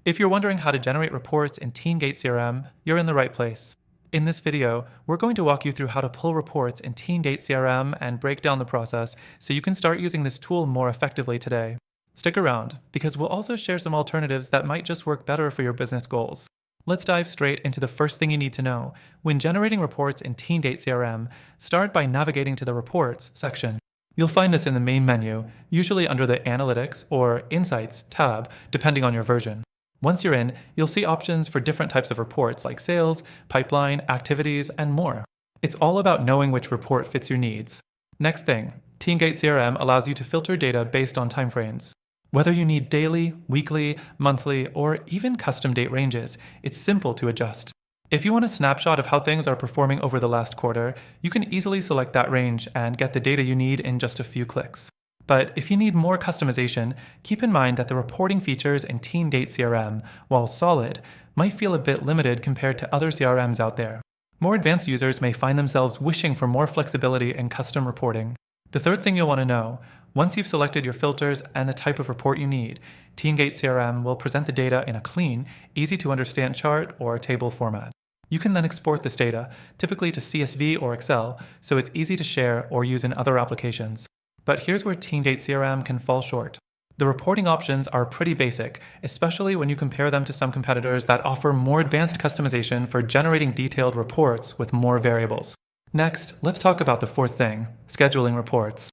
If you're wondering how to generate reports in TeamGate CRM, you're in the right place. In this video, we're going to walk you through how to pull reports in TeamGate CRM and break down the process so you can start using this tool more effectively today. Stick around, because we'll also share some alternatives that might just work better for your business goals. Let's dive straight into the first thing you need to know. When generating reports in TeamGate CRM, start by navigating to the Reports section. You'll find this in the main menu, usually under the Analytics or Insights tab, depending on your version. Once you're in, you'll see options for different types of reports like sales, pipeline, activities, and more. It's all about knowing which report fits your needs. Next thing, TeamGate CRM allows you to filter data based on timeframes. Whether you need daily, weekly, monthly, or even custom date ranges, it's simple to adjust. If you want a snapshot of how things are performing over the last quarter, you can easily select that range and get the data you need in just a few clicks. But if you need more customization, keep in mind that the reporting features in TeamGate CRM, while solid, might feel a bit limited compared to other CRMs out there. More advanced users may find themselves wishing for more flexibility in custom reporting. The third thing you'll want to know, once you've selected your filters and the type of report you need, TeamGate CRM will present the data in a clean, easy to understand chart or table format. You can then export this data, typically to CSV or Excel, so it's easy to share or use in other applications. But here's where TeamGate CRM can fall short. The reporting options are pretty basic, especially when you compare them to some competitors that offer more advanced customization for generating detailed reports with more variables. Next, let's talk about the fourth thing, scheduling reports.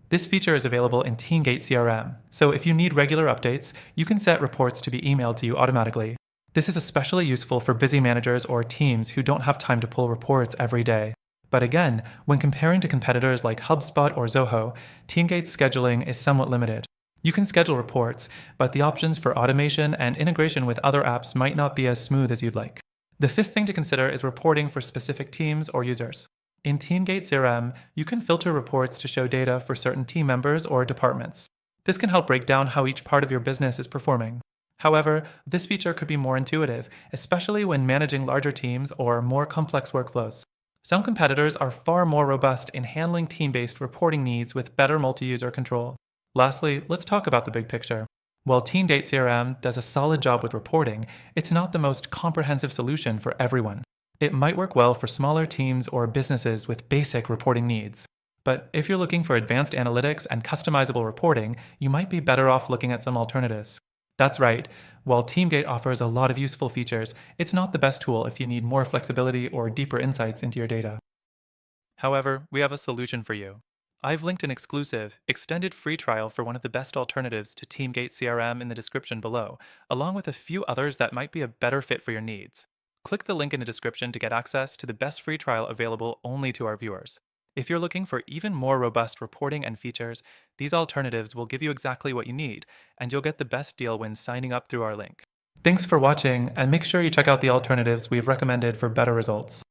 This feature is available in TeamGate CRM, so if you need regular updates, you can set reports to be emailed to you automatically. This is especially useful for busy managers or teams who don't have time to pull reports every day. But again, when comparing to competitors like HubSpot or Zoho, TeamGate's scheduling is somewhat limited. You can schedule reports, but the options for automation and integration with other apps might not be as smooth as you'd like. The fifth thing to consider is reporting for specific teams or users. In TeamGate CRM, you can filter reports to show data for certain team members or departments. This can help break down how each part of your business is performing. However, this feature could be more intuitive, especially when managing larger teams or more complex workflows. Some competitors are far more robust in handling team-based reporting needs with better multi-user control. Lastly, let's talk about the big picture. While TeamGate CRM does a solid job with reporting, it's not the most comprehensive solution for everyone. It might work well for smaller teams or businesses with basic reporting needs. But if you're looking for advanced analytics and customizable reporting, you might be better off looking at some alternatives. That's right, while TeamGate offers a lot of useful features, it's not the best tool if you need more flexibility or deeper insights into your data. However, we have a solution for you. I've linked an exclusive, extended free trial for one of the best alternatives to TeamGate CRM in the description below, along with a few others that might be a better fit for your needs. Click the link in the description to get access to the best free trial available only to our viewers. If you're looking for even more robust reporting and features, these alternatives will give you exactly what you need, and you'll get the best deal when signing up through our link. Thanks for watching, and make sure you check out the alternatives we've recommended for better results.